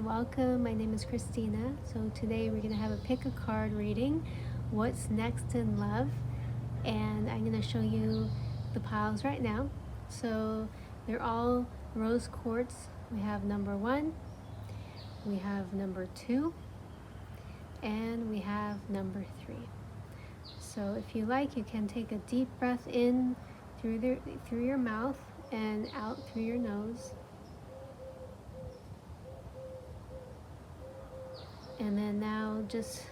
welcome. My name is Christina. So today we're going to have a pick a card reading, What's Next in Love? And I'm going to show you the piles right now. So they're all rose quartz. We have number 1, we have number 2, and we have number 3. So if you like, you can take a deep breath in through your mouth and out through your nose. And then now just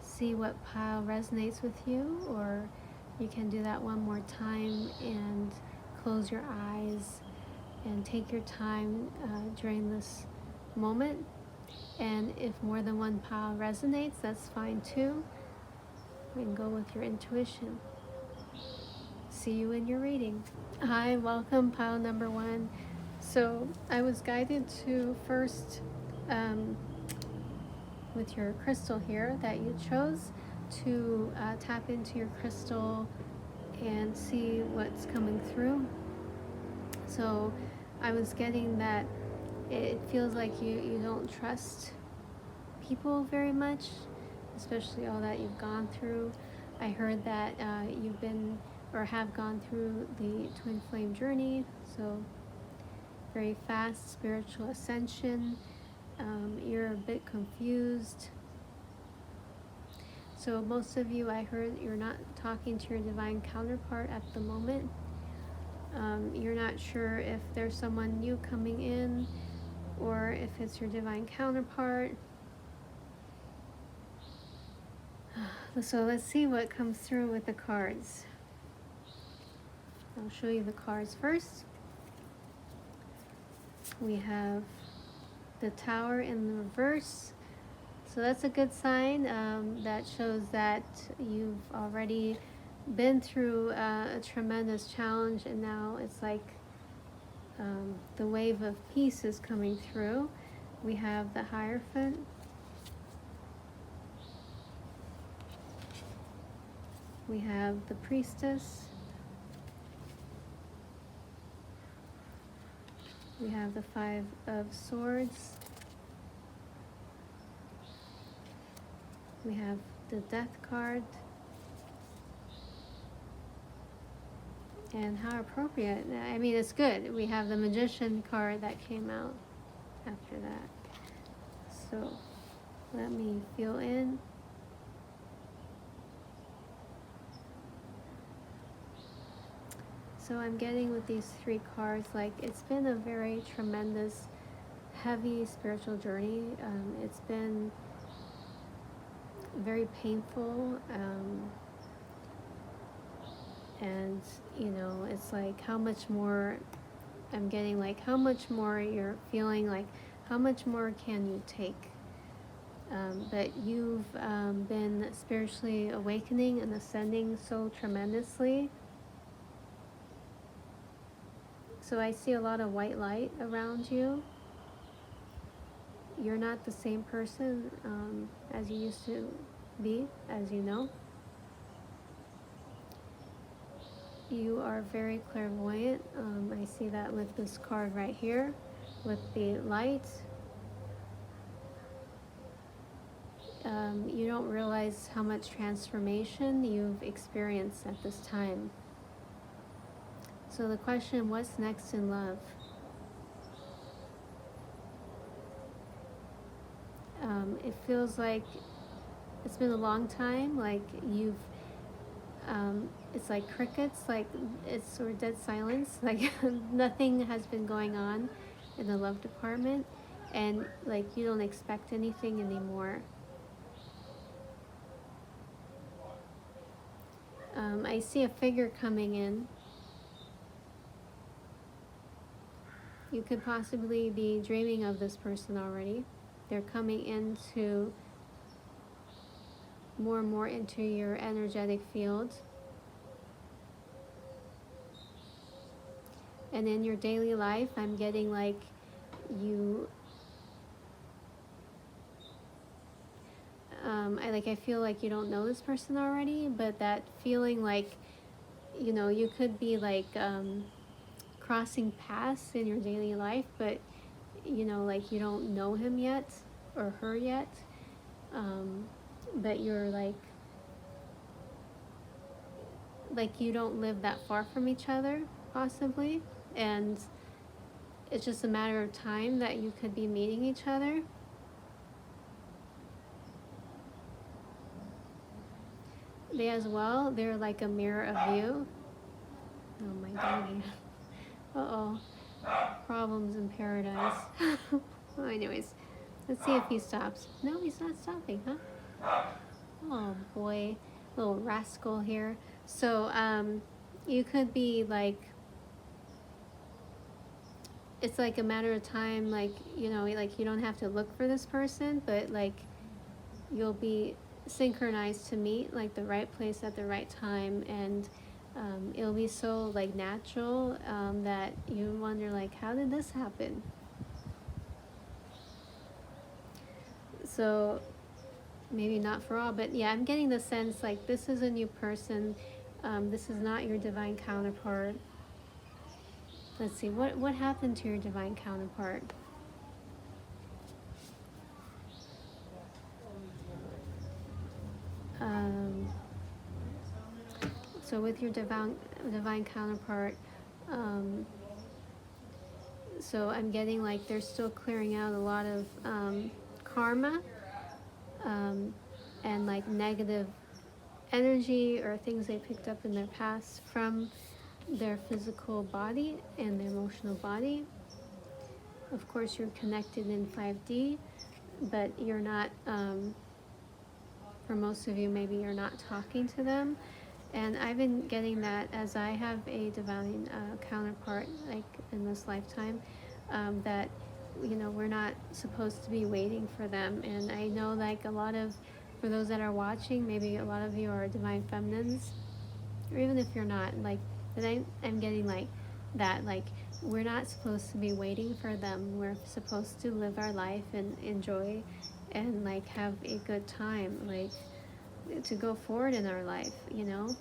see what pile resonates with you, or you can do that one more time and close your eyes and take your time during this moment. And if more than one pile resonates, that's fine too. And go with your intuition. See you in your reading. Hi, welcome, pile number 1. So I was guided to first, with your crystal here that you chose, to tap into your crystal and see what's coming through. So I was getting that it feels like you don't trust people very much, especially all that you've gone through. I heard that you've been or have gone through the twin flame journey, so very fast spiritual ascension. You're a bit confused. So most of you, I heard you're not talking to your divine counterpart at the moment. You're not sure if there's someone new coming in or if it's your divine counterpart. So let's see what comes through with the cards. I'll show you the cards first. We have the Tower in the reverse. So that's a good sign. That shows that you've already been through a tremendous challenge, and now it's like the wave of peace is coming through. We have the Hierophant. We have the Priestess. We have the 5 of Swords. We have the Death card. And how appropriate. I mean, it's good. We have the Magician card that came out after that. So let me feel in. So I'm getting with these 3 cards, like it's been a very tremendous, heavy spiritual journey. It's been very painful. And it's like how much more I'm getting, like how much more you're feeling, like how much more can you take? But you've been spiritually awakening and ascending so tremendously. So I see a lot of white light around you. You're not the same person as you used to be, as you know. You are very clairvoyant. I see that with this card right here, with the light. You don't realize how much transformation you've experienced at this time. So the question, what's next in love? It feels like it's been a long time, like you've it's like crickets, like it's sort of dead silence, like nothing has been going on in the love department, and like you don't expect anything anymore. I see a figure coming in. You could possibly be dreaming of this person already. They're coming into more and more into your energetic field. And in your daily life, I'm getting like you, I feel like you don't know this person already, but that feeling like, you could be like crossing paths in your daily life, but you know, like you don't know him yet or her yet, but you're like you don't live that far from each other possibly, and it's just a matter of time that you could be meeting each other. They as well, they're like a mirror of you. Oh my doggy. Uh-oh. Problems in paradise. Well, anyways, let's see if he stops. No, he's not stopping, huh? Oh boy, little rascal here. So, you could be like, it's like a matter of time, like, you know, like you don't have to look for this person, but like you'll be synchronized to meet like the right place at the right time, and it'll be so like natural that you wonder like, how did this happen? So maybe not for all, but yeah, I'm getting the sense like this is a new person. This is not your divine counterpart. Let's see, what happened to your divine counterpart? So with your divine counterpart, so I'm getting like they're still clearing out a lot of karma and like negative energy or things they picked up in their past from their physical body and their emotional body. Of course, you're connected in 5D, but you're not, for most of you, maybe you're not talking to them. And I've been getting that as I have a divine counterpart, like in this lifetime, that, you know, we're not supposed to be waiting for them. And I know like a lot of, for those that are watching, maybe a lot of you are divine feminines, or even if you're not, like, but I'm getting like that, like, we're not supposed to be waiting for them. We're supposed to live our life and enjoy and like have a good time, like to go forward in our life, you know.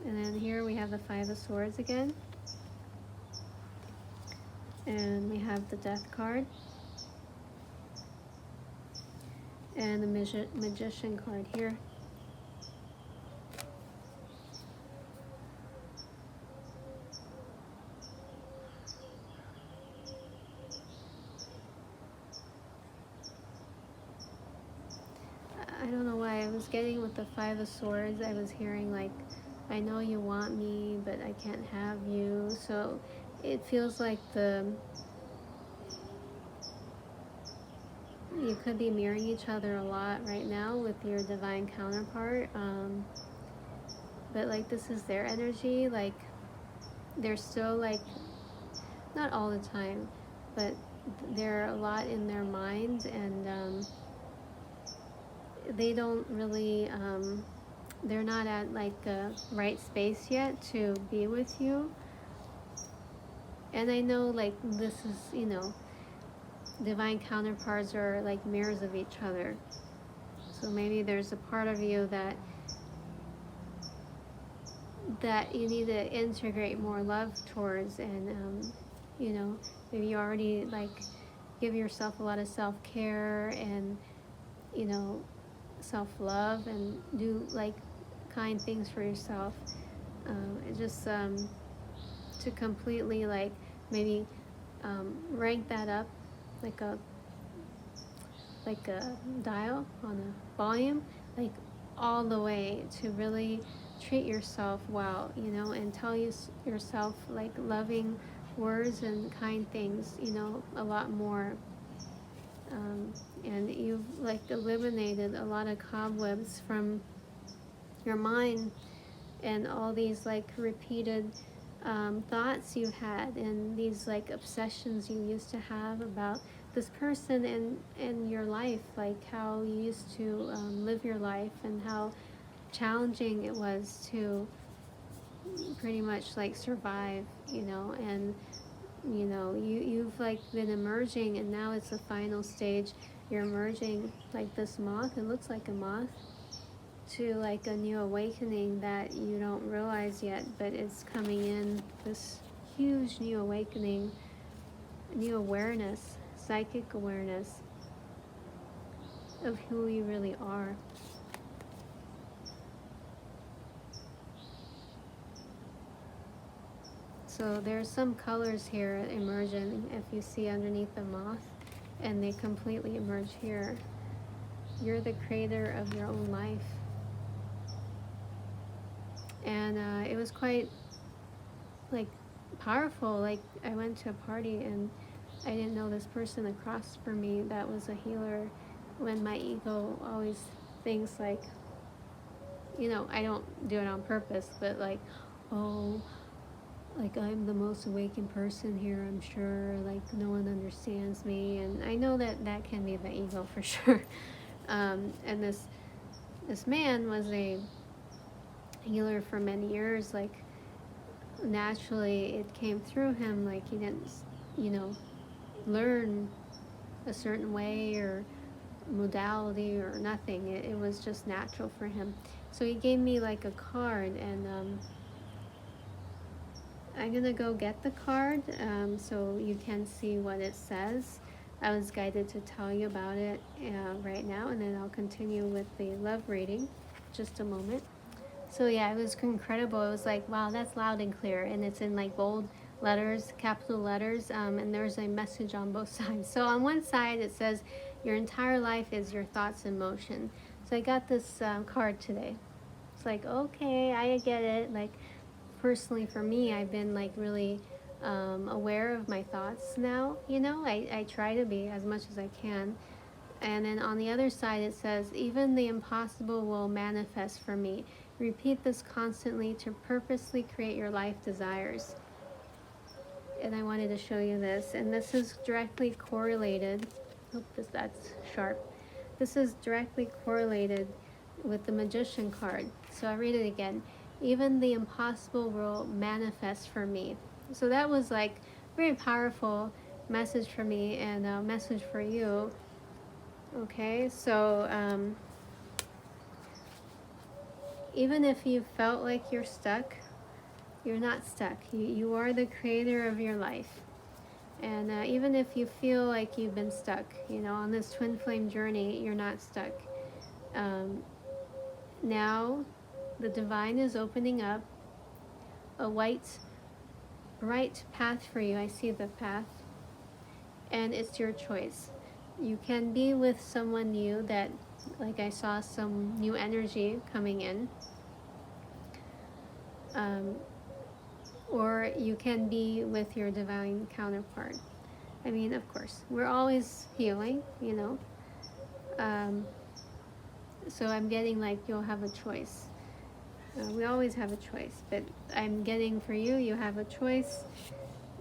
And then here we have the 5 of Swords again, and we have the Death card and the Magician card here. I don't know why I was getting with the 5 of Swords, I was hearing like, I know you want me, but I can't have you. So it feels like you could be mirroring each other a lot right now with your divine counterpart. But like this is their energy, like they're still like, not all the time, but they're a lot in their mind, and they don't really, they're not at like a right space yet to be with you. And I know like this is, you know, divine counterparts are like mirrors of each other. So maybe there's a part of you that you need to integrate more love towards, and you know, maybe you already like give yourself a lot of self-care and, you know, self-love, and do like kind things for yourself. It just to completely like maybe rank that up like a dial on a volume, like all the way, to really treat yourself well, you know, and tell yourself like loving words and kind things, you know, a lot more. And you've like eliminated a lot of cobwebs from your mind and all these like repeated thoughts you had, and these like obsessions you used to have about this person and your life, like how you used to live your life and how challenging it was to pretty much like survive, you know. And you know, you've like been emerging, and now it's the final stage. You're emerging like this moth, it looks like a moth, to like a new awakening that you don't realize yet, but it's coming in, this huge new awakening, new awareness, psychic awareness of who you really are. So there's some colors here emerging, if you see underneath the moth, and they completely emerge here. You're the creator of your own life. And it was quite like powerful. Like I went to a party and I didn't know this person across from me that was a healer, when my ego always thinks like, you know, I don't do it on purpose, but like, oh, like I'm the most awakened person here, I'm sure, like no one understands me. And I know that that can be the ego for sure. And this man was a healer for many years. Like naturally it came through him, like he didn't, you know, learn a certain way or modality or nothing. It was just natural for him. So he gave me like a card, and I'm gonna go get the card so you can see what it says. I was guided to tell you about it right now, and then I'll continue with the love reading. Just a moment. So yeah, it was incredible. It was like, wow, that's loud and clear, and it's in like bold letters, capital letters, and there's a message on both sides. So on one side it says, your entire life is your thoughts and motion. So I got this card today. It's like, okay, I get it. Like personally for me, I've been like really aware of my thoughts now. You know, I try to be as much as I can. And then on the other side it says, even the impossible will manifest for me. Repeat this constantly to purposely create your life desires. And I wanted to show you this. And this is directly correlated. Hope that's sharp. This is directly correlated with the Magician card. So I read it again. Even the impossible will manifest for me. So that was like very powerful message for me, and a message for you. Okay, so even if you felt like you're stuck, you're not stuck. You are the creator of your life. And even if you feel like you've been stuck, you know, on this twin flame journey, you're not stuck. Now, the divine is opening up a white, bright path for you. I see the path. And it's your choice. You can be with someone new that, like I saw some new energy coming in. Or you can be with your divine counterpart. I mean, of course, we're always healing, you know. So I'm getting like you'll have a choice. We always have a choice, but I'm getting for you, you have a choice.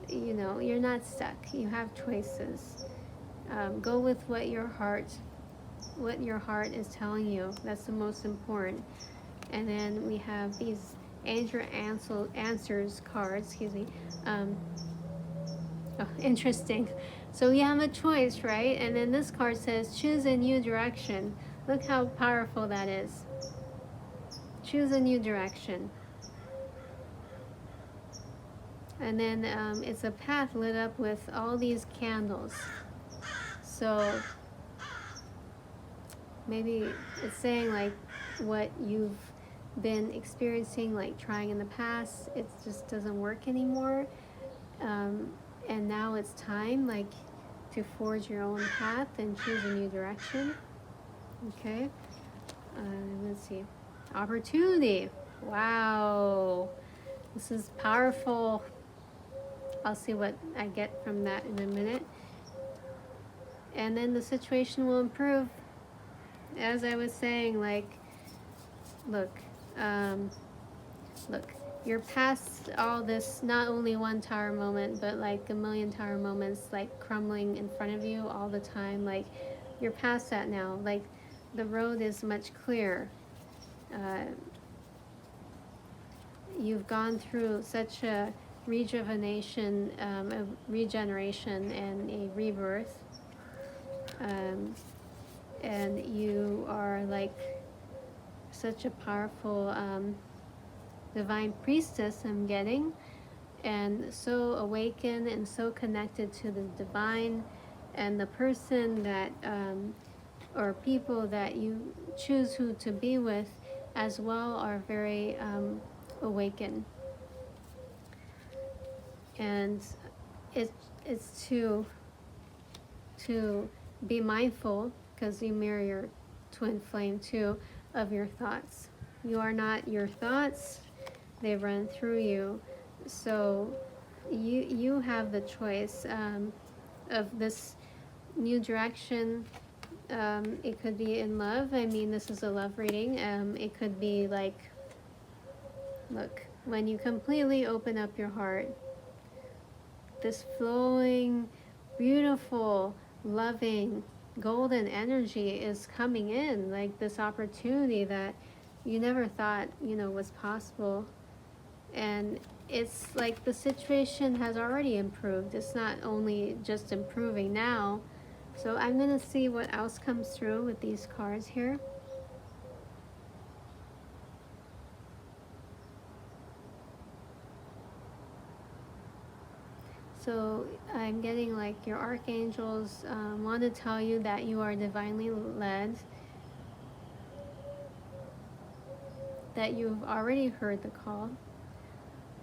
You know, you're not stuck. You have choices. Go with what your heart is telling you. That's the most important. And then we have these angel answers cards. Excuse me. Oh, interesting. So we have a choice, right? And then this card says, choose a new direction. Look how powerful that is. Choose a new direction. And then it's a path lit up with all these candles. So maybe it's saying like what you've been experiencing, like trying in the past, it just doesn't work anymore. And now it's time like to forge your own path and choose a new direction. Okay. Let's see. Opportunity. Wow. This is powerful. I'll see what I get from that in a minute. And then the situation will improve. As I was saying, like, look, you're past all this, not only one tower moment, but like a million tower moments, like crumbling in front of you all the time. Like, you're past that now. Like, the road is much clearer. You've gone through such a rejuvenation, a regeneration, and a rebirth. And you are like such a powerful divine priestess I'm getting, and so awakened and so connected to the divine, and the person that or people that you choose who to be with as well are very awakened. And it, it's to be mindful, because you mirror your twin flame too, of your thoughts. You are not your thoughts, they run through you. So you have the choice of this new direction. It could be in love. I mean, this is a love reading. It could be like, look, when you completely open up your heart, this flowing, beautiful, loving, golden energy is coming in, like this opportunity that you never thought, was possible. And it's like the situation has already improved. It's not only just improving now. So I'm going to see what else comes through with these cards here. So I'm getting like your archangels want to tell you that you are divinely led, that you've already heard the call,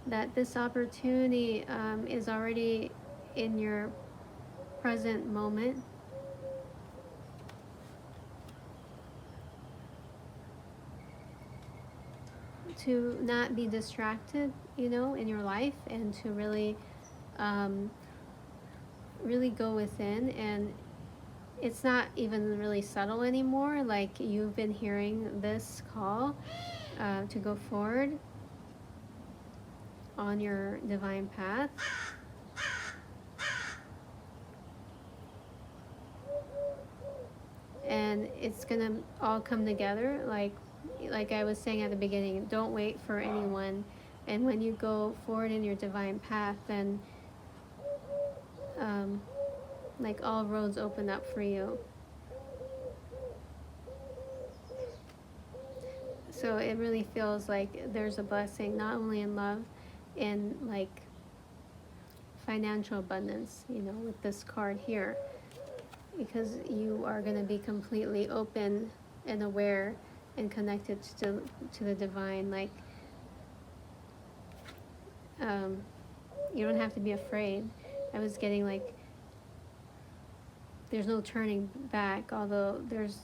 that this opportunity is already in your present moment. To not be distracted, in your life, and to really really go within. And it's not even really subtle anymore. Like, you've been hearing this call to go forward on your divine path. And it's gonna all come together, like I was saying at the beginning. Don't wait for anyone. And when you go forward in your divine path, then like all roads open up for you. So it really feels like there's a blessing, not only in love, in like financial abundance, with this card here, because you are going to be completely open and aware and connected to the divine. Like, you don't have to be afraid. I was getting like, there's no turning back, although there's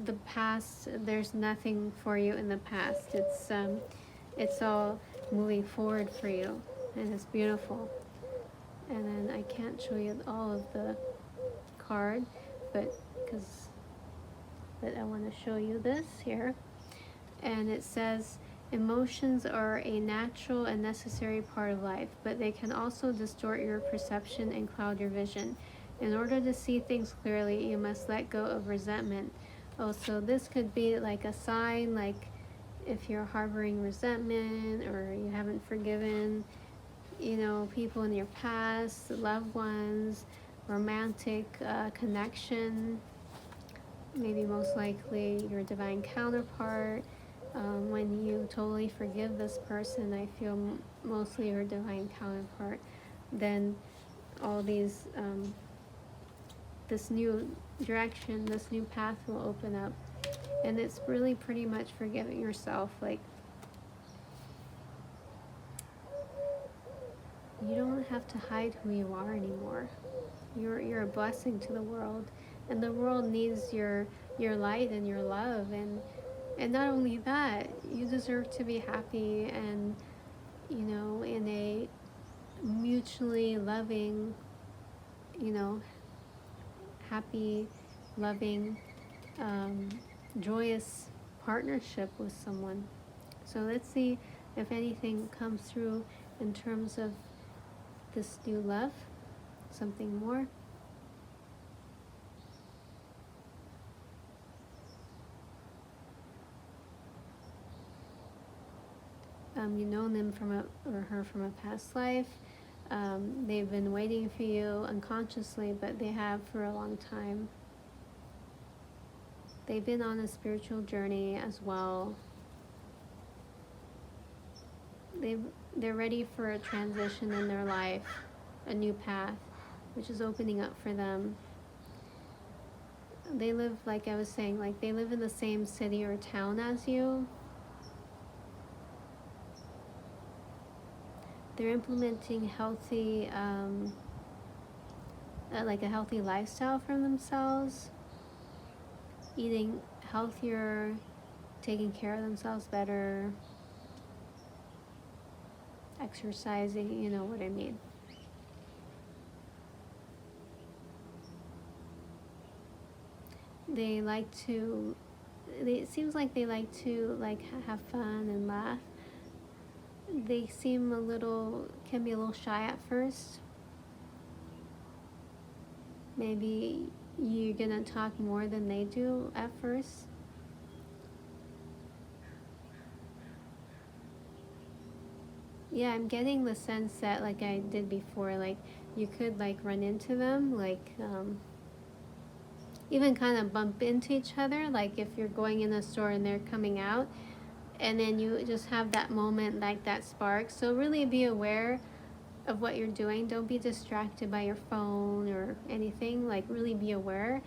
the past, there's nothing for you in the past. It's all moving forward for you, and it's beautiful. And then I can't show you all of the card, but I want to show you this here. And it says, emotions are a natural and necessary part of life, but they can also distort your perception and cloud your vision. In order to see things clearly, you must let go of resentment. Oh, so this could be like a sign, like if you're harboring resentment, or you haven't forgiven, people in your past, loved ones, romantic connection, maybe most likely your divine counterpart. When you totally forgive this person, I feel mostly your divine counterpart, then all these, this new direction, this new path will open up. And it's really pretty much forgiving yourself. Like, you don't have to hide who you are anymore. You're a blessing to the world, and the world needs your light and your love. And not only that, you deserve to be happy, and in a mutually loving, happy, loving, joyous partnership with someone. So let's see if anything comes through in terms of this new love, something more. You know them or her from a past life. They've been waiting for you unconsciously, but they have for a long time. They've been on a spiritual journey as well. They're ready for a transition in their life, a new path, which is opening up for them. They live, like I was saying, like they live in the same city or town as you. They're implementing healthy, like a healthy lifestyle for themselves, eating healthier, taking care of themselves better, exercising, you know what I mean. They like to, it seems like they like to like have fun and laugh. They seem can be a little shy at first. Maybe you're gonna talk more than they do at first. Yeah, I'm getting the sense that, like I did before, like you could like run into them, like even kind of bump into each other, like if you're going in a store and they're coming out, and then you just have that moment, like that spark. So really be aware of what you're doing. Don't be distracted by your phone or anything. Like really be aware,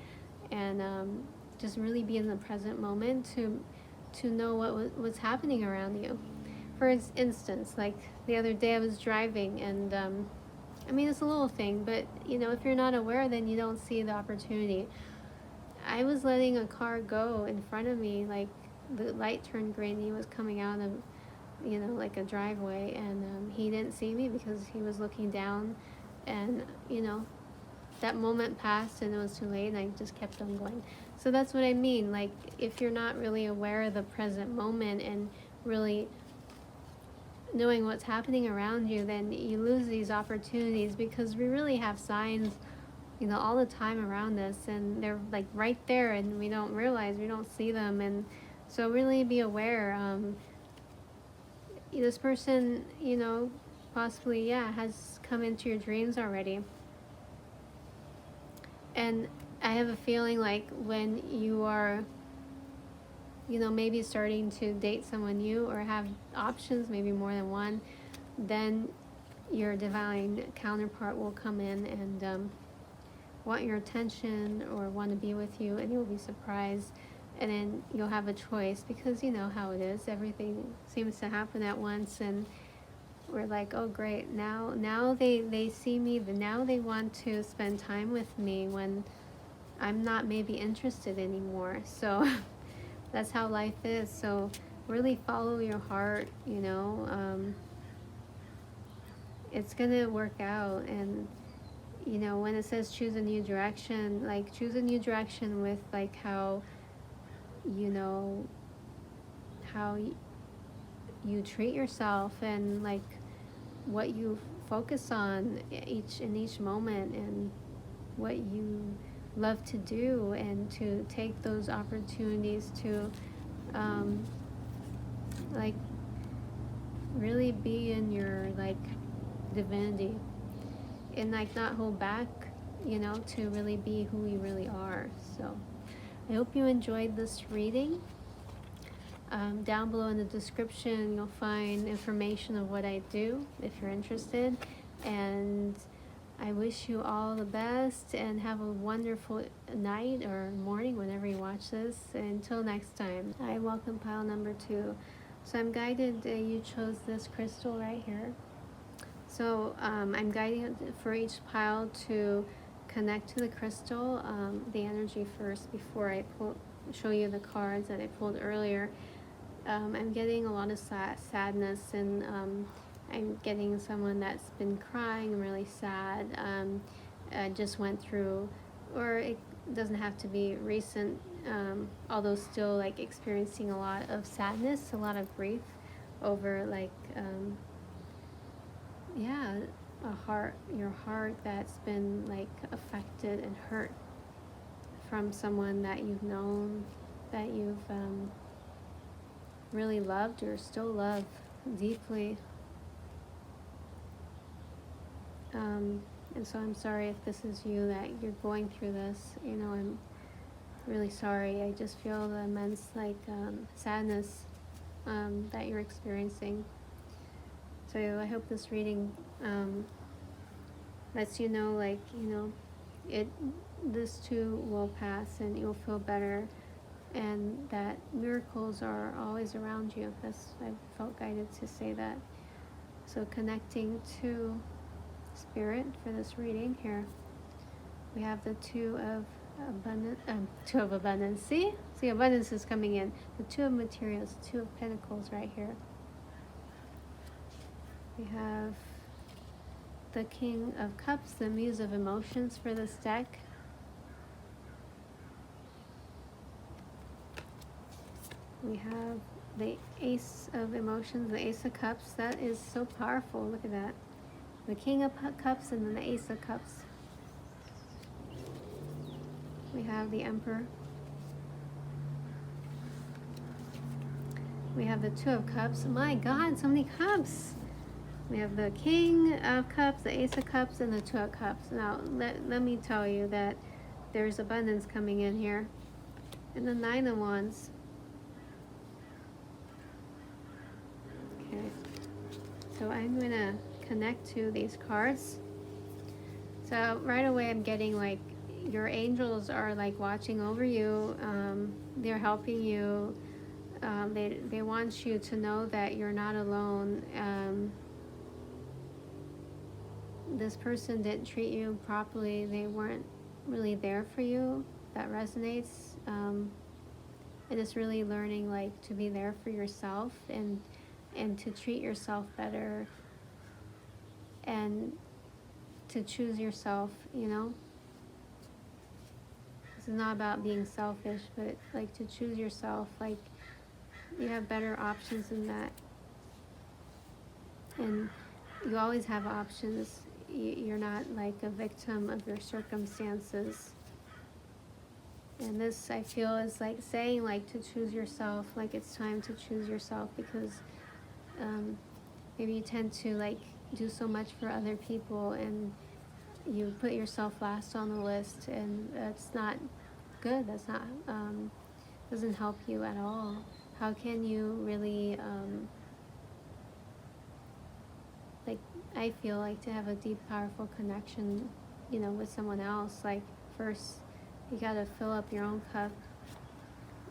and just really be in the present moment to know what's happening around you. For instance, like the other day I was driving, and I mean it's a little thing, but you know, if you're not aware, then you don't see the opportunity. I was letting a car go in front of me, like the light turned green. He was coming out of, you know, like a driveway, and he didn't see me because he was looking down, and you know, that moment passed and it was too late, and I just kept on going. So that's what I mean, like if you're not really aware of the present moment and really knowing what's happening around you, then you lose these opportunities, because we really have signs, you know, all the time around us, and they're like right there, and we don't realize, we don't see them. And so really be aware. This person, you know, possibly, yeah, has come into your dreams already. And I have a feeling like when you are, you know, maybe starting to date someone new or have options, maybe more than one, then your divine counterpart will come in and want your attention or want to be with you, and you'll be surprised. And then you'll have a choice, because you know how it is. Everything seems to happen at once, and we're like, oh great, now they see me, now they want to spend time with me when I'm not maybe interested anymore. So that's how life is. So really follow your heart, you know. It's gonna work out. And you know, when it says choose a new direction, like choose a new direction with like how, you know, how you treat yourself, and like what you focus on in each moment, and what you love to do, and to take those opportunities to like really be in your like divinity, and like not hold back, you know, to really be who you really are. So I hope you enjoyed this reading. Down below in the description you'll find information of what I do if you're interested. And I wish you all the best, and have a wonderful night or morning whenever you watch this. Until next time, I welcome pile number 2. So I'm guided, you chose this crystal right here. So I'm guiding for each pile to connect to the crystal, the energy first, before I show you the cards that I pulled earlier. I'm getting a lot of sadness, and I'm getting someone that's been crying, really sad, just went through, or it doesn't have to be recent, although still like experiencing a lot of sadness, a lot of grief over like, yeah, your heart that's been like affected and hurt from someone that you've known, that you've really loved or still love deeply. And so I'm sorry if this is you, that you're going through this. You know, I'm really sorry. I just feel the immense sadness that you're experiencing. So I hope this reading lets you know, this too will pass and you'll feel better, and that miracles are always around you. I felt guided to say that. So connecting to Spirit for this reading here, we have the two of abundance. See, abundance is coming in. The two of materials, two of pentacles right here. We have the King of Cups, the Muse of Emotions for this deck. We have the Ace of Emotions, the Ace of Cups. That is so powerful. Look at that. The King of Cups and then the Ace of Cups. We have the Emperor. We have the Two of Cups. My God, so many cups. We have the King of Cups, the Ace of Cups, and the Two of Cups. Now, let me tell you that there's abundance coming in here. And the Nine of Wands. Okay. So I'm going to connect to these cards. So right away I'm getting your angels are watching over you. They're helping you. They want you to know that you're not alone. This person didn't treat you properly. They weren't really there for you. That resonates. And it's really learning to be there for yourself and to treat yourself better and to choose yourself, This is not about being selfish, but to choose yourself. You have better options than that. And you always have options. You're not a victim of your circumstances. And this, I feel, is saying to choose yourself. It's time to choose yourself, because maybe you tend to do so much for other people and you put yourself last on the list, and that's not good. That's not doesn't help you at all. How can you really I feel to have a deep, powerful connection, with someone else, first you gotta fill up your own cup.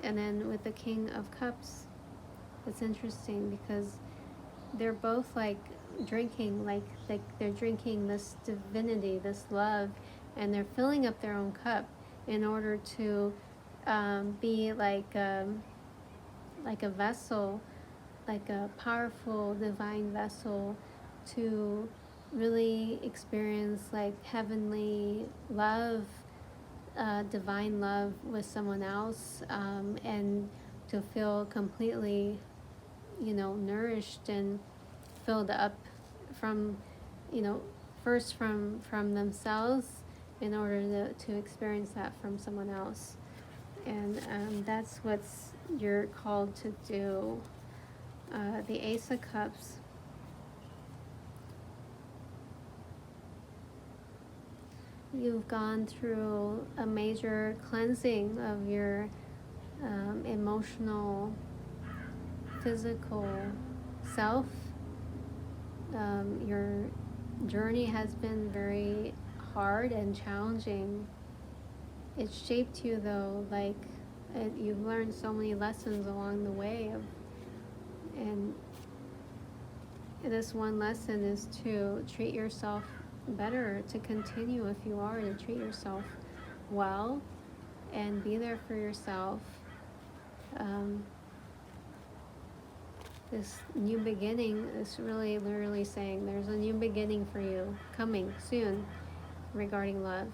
And then with the King of Cups, it's interesting because they're both drinking, they're drinking this divinity, this love, and they're filling up their own cup in order to be like a vessel, a powerful divine vessel, to really experience heavenly love, divine love with someone else, and to feel completely, nourished and filled up from, first from themselves, in order to experience that from someone else. And that's what you're called to do. The Ace of Cups. You've gone through a major cleansing of your emotional, physical self. Your journey has been very hard and challenging. It shaped you, though. You've learned so many lessons along the way, and this one lesson is to treat yourself better, to continue, if you are, to treat yourself well and be there for yourself. This new beginning is really literally saying there's a new beginning for you coming soon regarding love.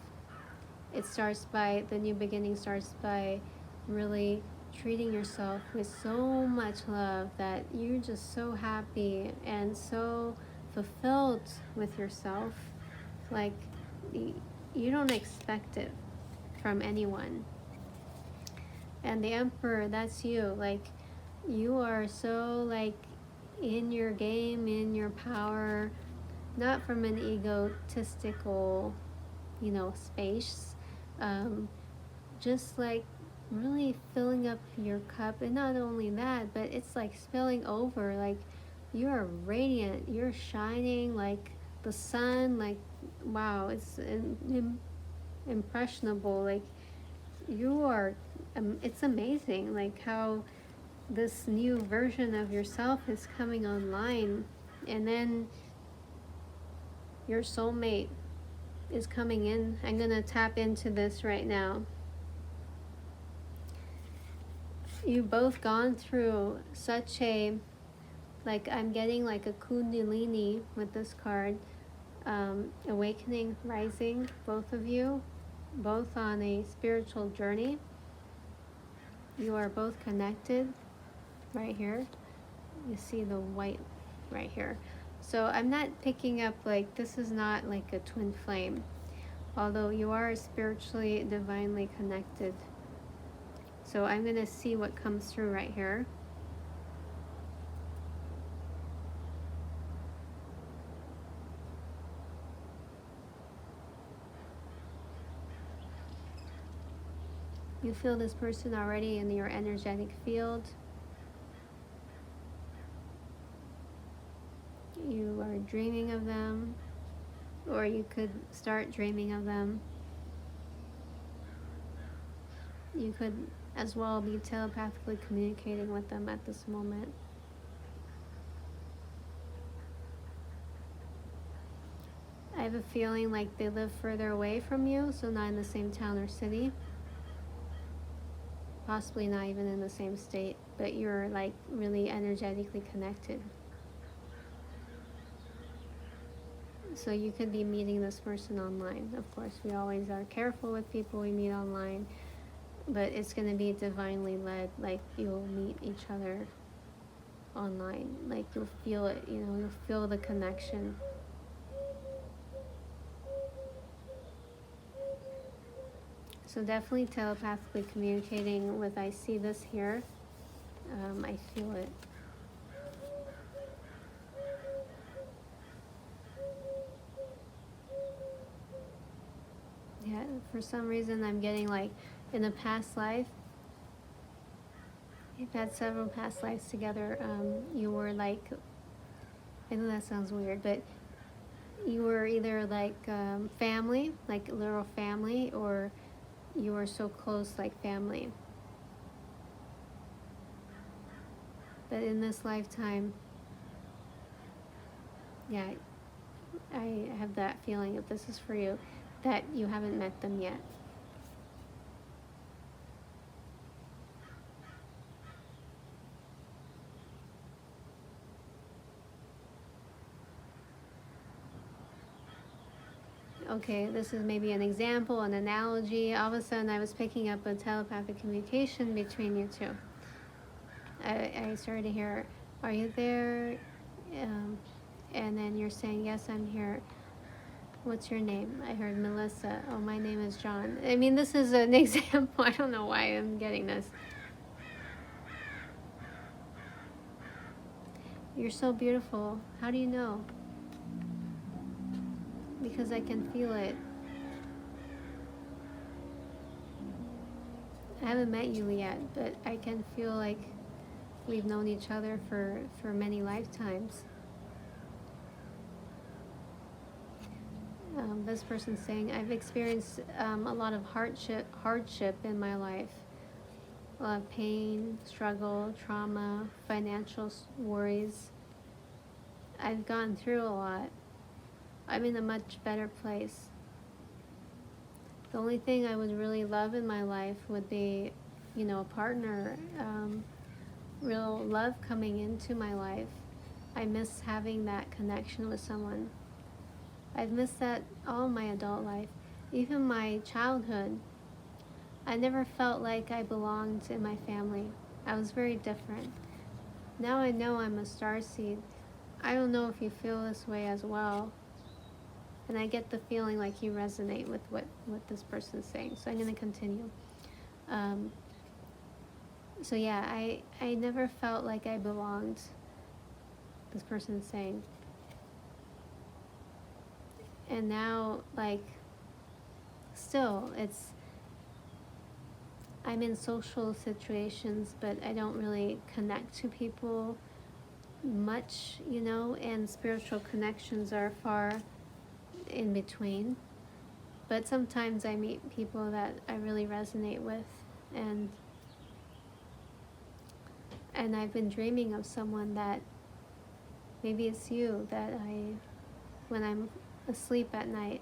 The new beginning starts by really treating yourself with so much love that you're just so happy and so fulfilled with yourself. You don't expect it from anyone. And the Emperor, that's you. You are so in your game, in your power, not from an egotistical, space. Just really filling up your cup. And not only that, but it's like spilling over. Like, you are radiant, you're shining like the sun. Like, wow, it's impressionable. Like, you are, it's amazing like how this new version of yourself is coming online. And then your soulmate is coming in. I'm gonna tap into this right now. You've both gone through such a, like, I'm getting like a kundalini with this card, awakening, rising, both of you, both on a spiritual journey. You are both connected right here. You see the white right here. So I'm not picking up, like, this is not like a twin flame, although you are spiritually, divinely connected. So I'm going to see what comes through right here. You feel this person already in your energetic field. You are dreaming of them, or you could start dreaming of them. You could as well be telepathically communicating with them at this moment. I have a feeling like they live further away from you, so not in the same town or city. Possibly not even in the same state, but you're like really energetically connected. So you could be meeting this person online. Of course, we always are careful with people we meet online, but it's going to be divinely led. Like, you'll meet each other online. Like, you'll feel it, you'll feel the connection. So definitely telepathically communicating with, I see this here. I feel it. Yeah, for some reason I'm getting like in a past life, you've had several past lives together. You were like, I know that sounds weird, but you were either like family, like literal family, or you were so close like family. But in this lifetime, yeah, I have that feeling, if this is for you, that you haven't met them yet. Okay, this is maybe an example, an analogy. All of a sudden I was picking up a telepathic communication between you two. I started to hear, are you there? And then you're saying, yes, I'm here. What's your name? I heard Melissa. Oh, my name is John. I mean, this is an example. I don't know why I'm getting this. You're so beautiful. How do you know? Because I can feel it. I haven't met you yet, but I can feel like we've known each other for many lifetimes. This person's saying, I've experienced a lot of hardship in my life. A lot of pain, struggle, trauma, financial worries. I've gone through a lot. I'm in a much better place. The only thing I would really love in my life would be, a partner, real love coming into my life. I miss having that connection with someone. I've missed that all my adult life, even my childhood. I never felt like I belonged in my family. I was very different. Now I know I'm a starseed. I don't know if you feel this way as well. And I get the feeling like you resonate with what this person's saying. So I'm going to continue. So yeah, I never felt like I belonged, this person's saying. And now, like, still, I'm in social situations, but I don't really connect to people much, and spiritual connections are far in between. But sometimes I meet people that I really resonate with, and I've been dreaming of someone that maybe it's you, that when I'm asleep at night,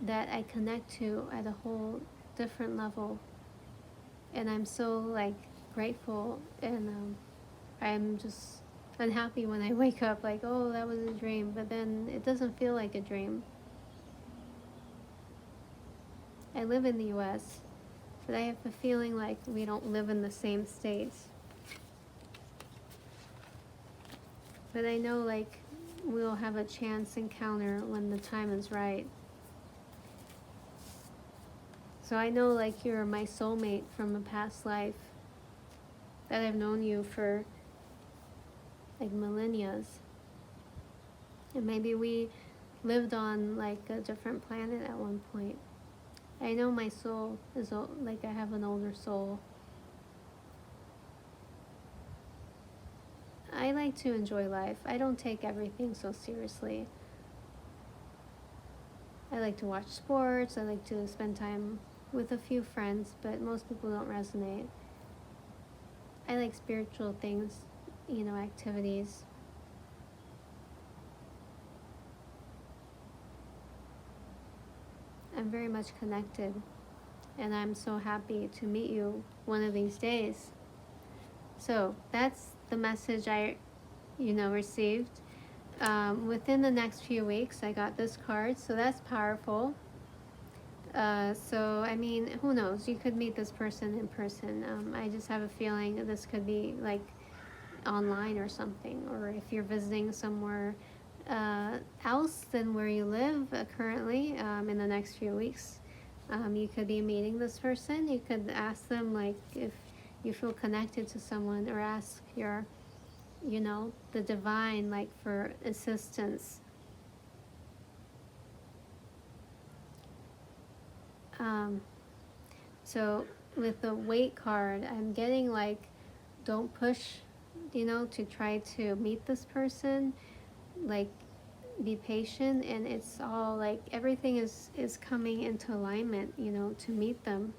that I connect to at a whole different level. And I'm so like grateful, and I'm just unhappy when I wake up like, oh, that was a dream, but then it doesn't feel like a dream. I live in the US, but I have a feeling like we don't live in the same states. But I know like we'll have a chance encounter when the time is right. So I know like you're my soulmate from a past life, that I've known you for like millennia. And maybe we lived on like a different planet at one point. I know my soul is like I have an older soul. I like to enjoy life. I don't take everything so seriously. I like to watch sports. I like to spend time with a few friends, but most people don't resonate. I like spiritual things, activities. I'm very much connected, and I'm so happy to meet you one of these days. So that's the message I, received. Within the next few weeks, I got this card, so that's powerful. So, I mean, who knows? You could meet this person in person. I just have a feeling this could be like online or something, or if you're visiting somewhere else than where you live currently in the next few weeks, you could be meeting this person. You could ask them like if you feel connected to someone, or ask your the divine like for assistance. So with the weight card, I'm getting like, don't push, to try to meet this person. Like, be patient, and it's all like everything is coming into alignment, to meet them.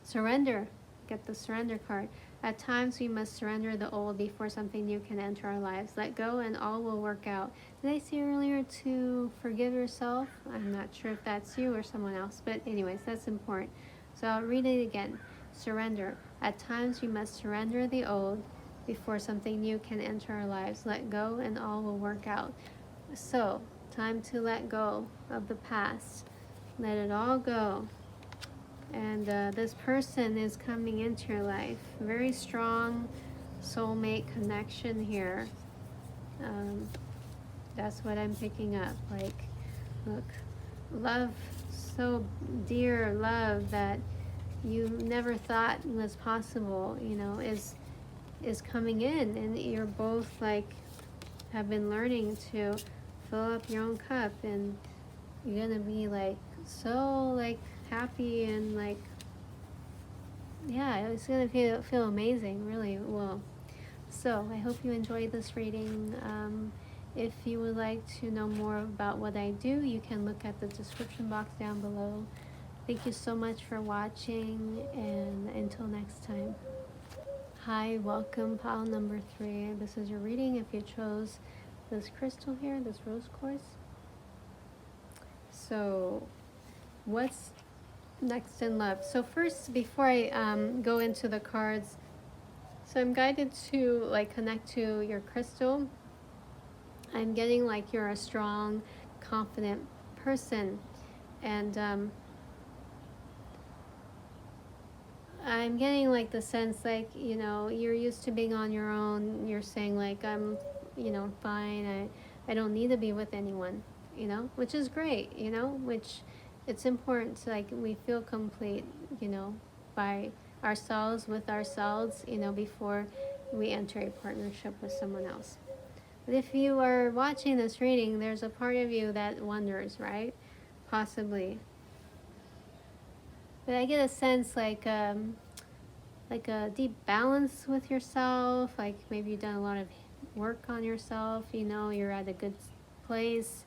Surrender. Get the surrender card. At times we must surrender the old before something new can enter our lives. Let go and all will work out. Did I say earlier to forgive yourself? I'm not sure if that's you or someone else, but anyways, that's important. So I'll read it again. Surrender. At times we must surrender the old before something new can enter our lives. Let go and all will work out. So, time to let go of the past. Let it all go. And this person is coming into your life. Very strong soulmate connection here. That's what I'm picking up. Like, look, love, so dear love that you never thought was possible, is coming in, and you're both like have been learning to fill up your own cup, and you're gonna be like so like happy, and like, yeah, it's gonna feel amazing, really will. So I hope you enjoyed this reading. If you would like to know more about what I do, you can look at the description box down below. Thank you so much for watching, and until next time. Hi, welcome, pile number 3. This is your reading if you chose this crystal here, this rose quartz. So what's next in love? So first, before I go into the cards, so I'm guided to like connect to your crystal. I'm getting like you're a strong, confident person, and I'm getting like the sense like, you're used to being on your own. You're saying like, I'm, fine. I don't need to be with anyone, which is great, which it's important to like, we feel complete, by ourselves, with ourselves, before we enter a partnership with someone else. But if you are watching this reading, there's a part of you that wonders, right? Possibly. but I get a sense like a deep balance with yourself, like maybe you've done a lot of work on yourself, you know, you're at a good place.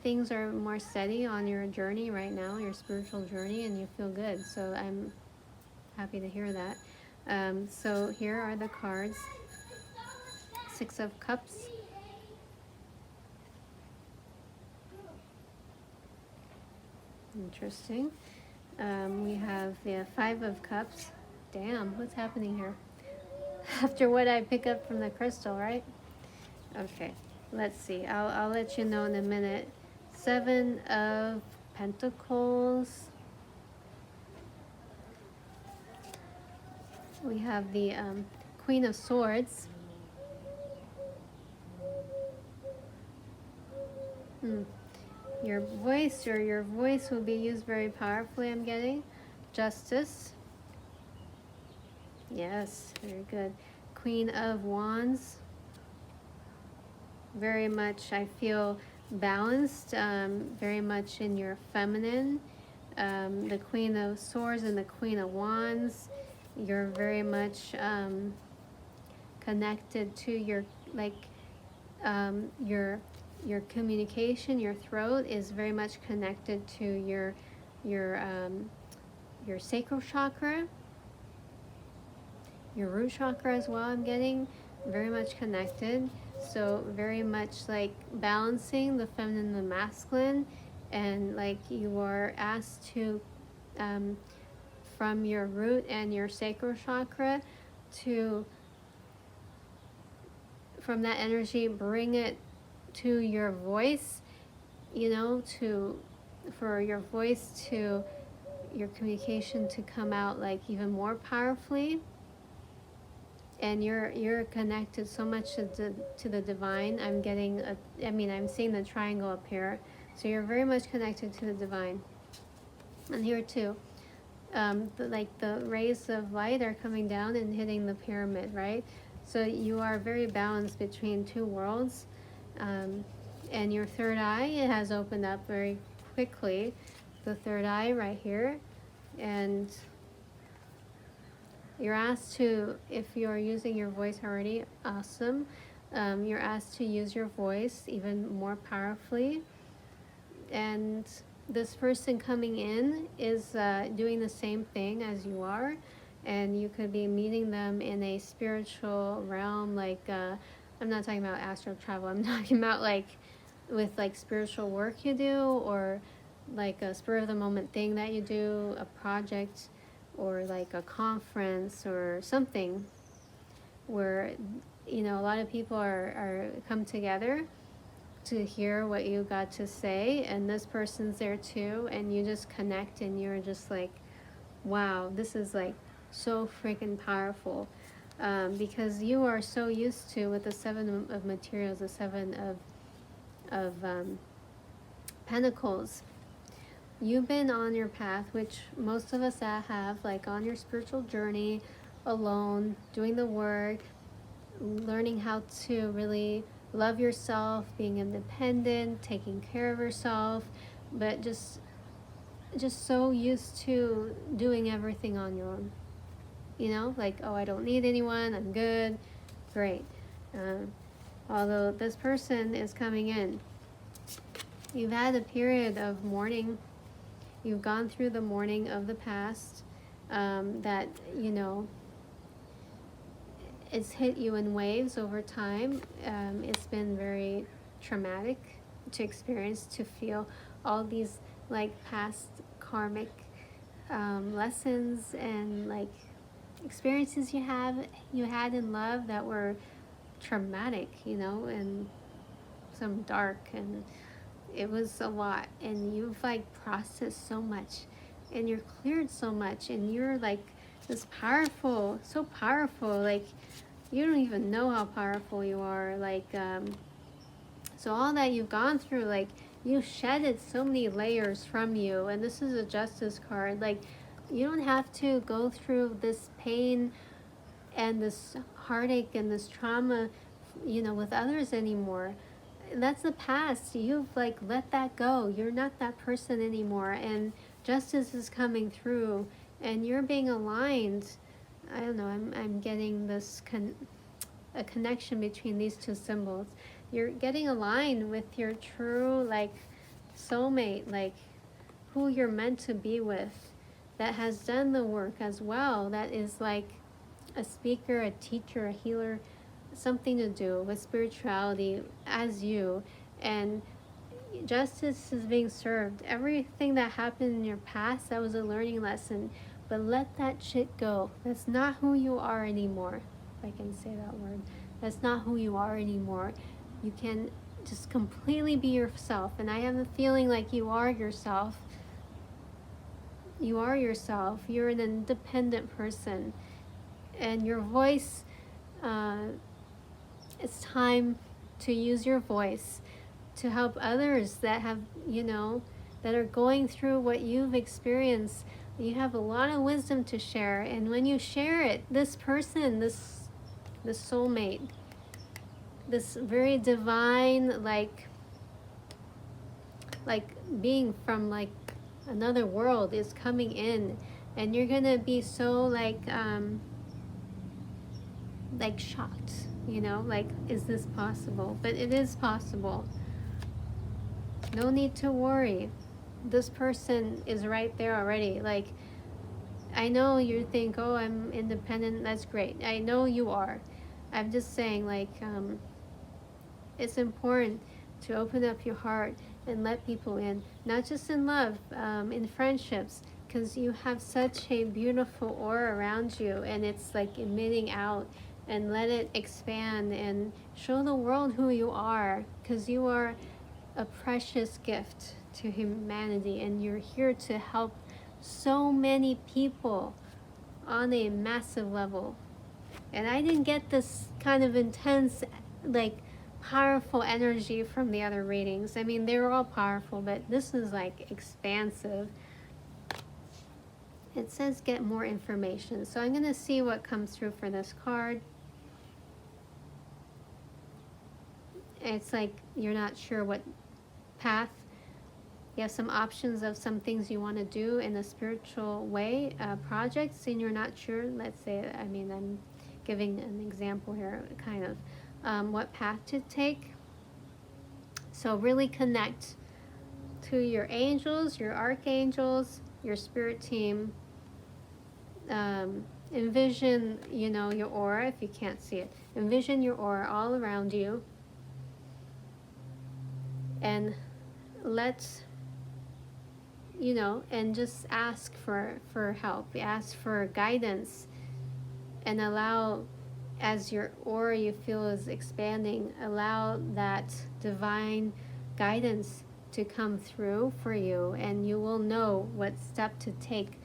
Things are more steady on your journey right now, your spiritual journey, and you feel good. So I'm happy to hear that. So here are the cards. Six of Cups. Interesting. We have the Five of Cups. Damn, what's happening here? After what I pick up from the crystal, right? Okay, let's see. I'll let you know in a minute. Seven of Pentacles. We have the Queen of Swords. Your voice will be used very powerfully, I'm getting. Justice. Yes, very good. Queen of Wands. Very much, I feel balanced, very much in your feminine. The Queen of Swords and the Queen of Wands, you're very much connected to your, like, your communication. Your throat is very much connected to your sacral chakra, your root chakra as well. I'm getting very much connected. So very much like balancing the feminine and the masculine, and like you are asked to from your root and your sacral chakra to, from that energy, bring it to your voice, you know, for your voice to, your communication to come out like even more powerfully. And you're connected so much to the divine. I'm getting I'm seeing the triangle up here, so you're very much connected to the divine. And here too, the rays of light are coming down and hitting the pyramid, right? So you are very balanced between two worlds, and your third eye, it has opened up very quickly. The third eye right here, and you're asked to, if you're using your voice already, awesome. You're asked to use your voice even more powerfully. And this person coming in is doing the same thing as you are. And you could be meeting them in a spiritual realm, like, I'm not talking about astral travel. I'm talking about like with like spiritual work you do, or like a spur of the moment thing that you do, a project, or like a conference or something where, you know, a lot of people are come together to hear what you got to say, and this person's there too, and you just connect, and you're just like, wow, this is like so freaking powerful, because you are so used to, with the Seven of Materials, the Seven of Pentacles, you've been on your path, which most of us that have, like on your spiritual journey, alone, doing the work, learning how to really love yourself, being independent, taking care of yourself, but just so used to doing everything on your own. You know, like, oh, I don't need anyone, I'm good, great. Although this person is coming in, you've had a period of mourning. You've gone through the mourning of the past, that, you know, it's hit you in waves over time. It's been very traumatic to experience, to feel all these like past karmic lessons and like experiences you had in love that were traumatic, you know, and some dark, and it was a lot, and you've like processed so much, and you're cleared so much, and you're like this powerful, so powerful, like you don't even know how powerful you are, like so all that you've gone through, like you shedded so many layers from you. And this is a Justice card. Like, you don't have to go through this pain and this heartache and this trauma, you know, with others anymore. that's the past. You've like let that go. You're not that person anymore, and justice is coming through, and you're being aligned. I don't know. I'm getting this a connection between these two symbols. You're getting aligned with your true like soulmate, like who you're meant to be with, that has done the work as well. That is like a speaker, a teacher, a healer, something to do with spirituality as you, and justice is being served. Everything that happened in your past, that was a learning lesson, but let that shit go. That's not who you are anymore, if I can say that word. That's not who you are anymore. You can just completely be yourself, and I have a feeling like you are yourself. You are yourself. You're an independent person, and your voice, it's time to use your voice to help others that have, that are going through what you've experienced. You have a lot of wisdom to share, and when you share it, this person, this soulmate, this very divine, like being from like another world is coming in, and you're gonna be so like shocked, like, is this possible? But it is possible. No need to worry. This person is right there already. Like, I know you think, oh, I'm independent. That's great. I know you are. I'm just saying, like, it's important to open up your heart and let people in, not just in love, in friendships, because you have such a beautiful aura around you, and it's like emitting out, and let it expand and show the world who you are, because you are a precious gift to humanity, and you're here to help so many people on a massive level. And I didn't get this kind of intense, like, powerful energy from the other readings. I mean, they were all powerful, but this is like expansive. It says get more information. So I'm going to see what comes through for this card. It's like you're not sure what path. You have some options of some things you want to do in a spiritual way, projects, and you're not sure. Let's say, I mean, I'm giving an example here, kind of. What path to take. So really connect to your angels, your archangels, your spirit team. Envision, your aura, if you can't see it. Envision your aura all around you. And let's, and just ask for help. Ask for guidance, and allow, as your aura you feel is expanding, allow that divine guidance to come through for you, and you will know what step to take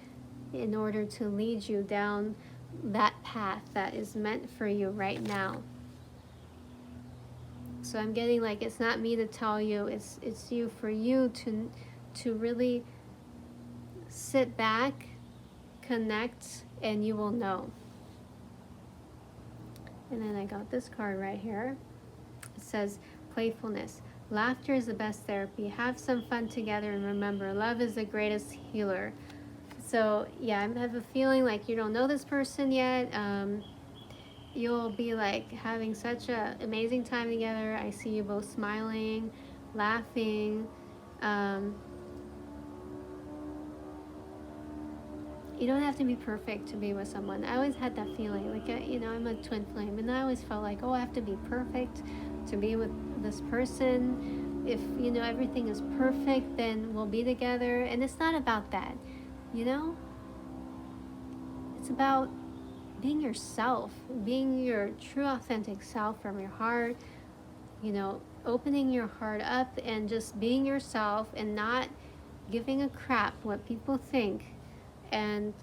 in order to lead you down that path that is meant for you right now. So I'm getting like, it's not me to tell you, it's you, for you to really sit back, connect, and you will know. And then I got this card right here. It says playfulness. Laughter is the best therapy. Have some fun together, and remember, love is the greatest healer. So yeah, I have a feeling like you don't know this person yet. You'll be like having such an amazing time together. I see you both smiling, laughing. You don't have to be perfect to be with someone. I always had that feeling, like, I'm a twin flame, and I always felt like, oh, I have to be perfect to be with this person. If, everything is perfect, then we'll be together. And it's not about that, It's about being yourself, being your true authentic self from your heart, opening your heart up and just being yourself, and not giving a crap what people think, and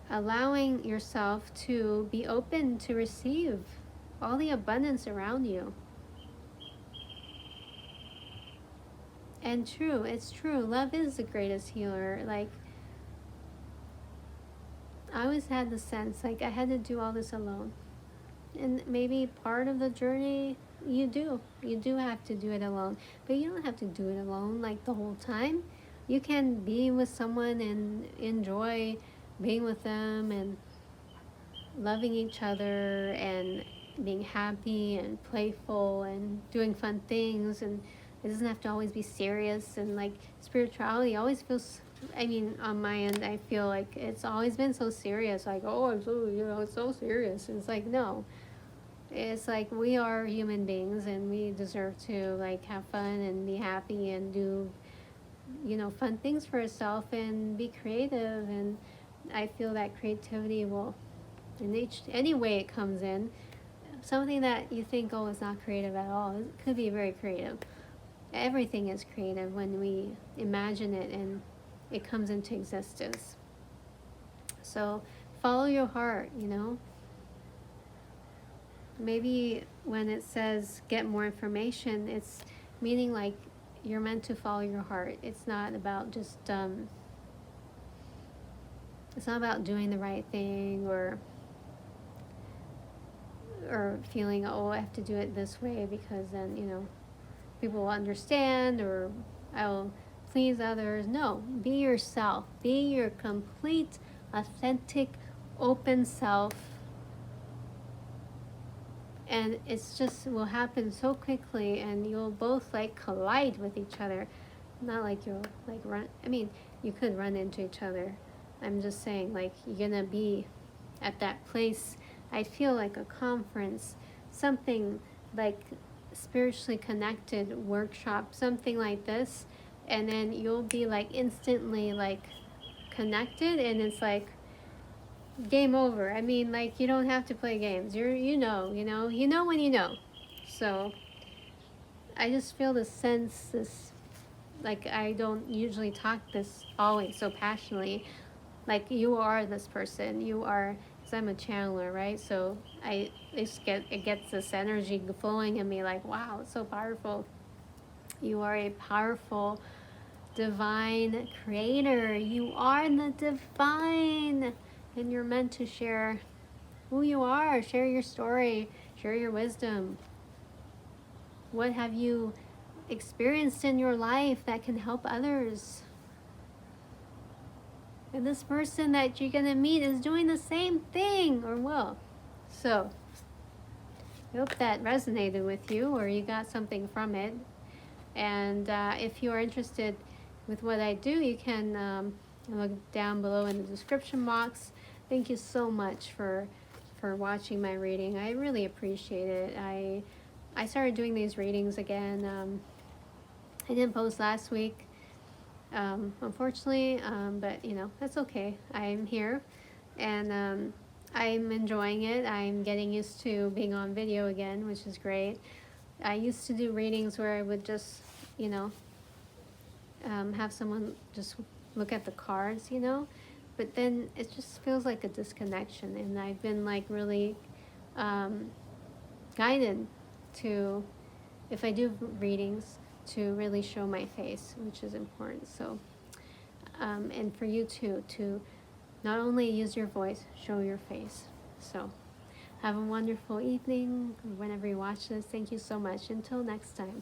allowing yourself to be open to receive all the abundance around you. And it's true, love is the greatest healer. Like, I always had the sense like I had to do all this alone, and maybe part of the journey you do have to do it alone, but you don't have to do it alone like the whole time. You can be with someone and enjoy being with them and loving each other and being happy and playful and doing fun things, and it doesn't have to always be serious. And like spirituality always feels, I mean, on my end, I feel like it's always been so serious, like, oh, I'm so, it's so serious. And it's like, no, it's like we are human beings and we deserve to like have fun and be happy and do, fun things for ourselves and be creative. And I feel that creativity will, in any way it comes in, something that you think, oh, it's not creative at all, it could be very creative. Everything is creative when we imagine it and it comes into existence. So follow your heart. Maybe when it says get more information, it's meaning like you're meant to follow your heart. It's not about just it's not about doing the right thing or feeling, oh, I have to do it this way because then people will understand or I'll please others. No, be yourself. Be your complete, authentic, open self. And it's just will happen so quickly, and you'll both like collide with each other. Not like you'll like run. I mean, you could run into each other. I'm just saying, like, you're gonna be at that place. I feel like a conference, something like spiritually connected workshop, something like this, and then you'll be like instantly like connected, and it's like game over. I mean, like, you don't have to play games. You know when you know. So I just feel this sense, this, like, I don't usually talk this always so passionately. Like, you are this person. You are, because I'm a channeler, right? So it gets this energy flowing in me, like, wow, it's so powerful. You are a powerful divine creator. You are the divine, and you're meant to share who you are, share your story, share your wisdom. What have you experienced in your life that can help others? And this person that you're going to meet is doing the same thing, or will. So I hope that resonated with you, or you got something from it. And if you are interested with what I do, you can look down below in the description box. Thank you so much for watching my reading. I really appreciate it. I started doing these readings again. I didn't post last week, unfortunately, but that's okay. I'm here, and I'm enjoying it. I'm getting used to being on video again, which is great. I used to do readings where I would just, have someone just look at the cards, but then it just feels like a disconnection, and I've been like really guided to, if I do readings, to really show my face, which is important. So, and for you too, to not only use your voice, show your face. So, have a wonderful evening whenever you watch this. Thank you so much. Until next time.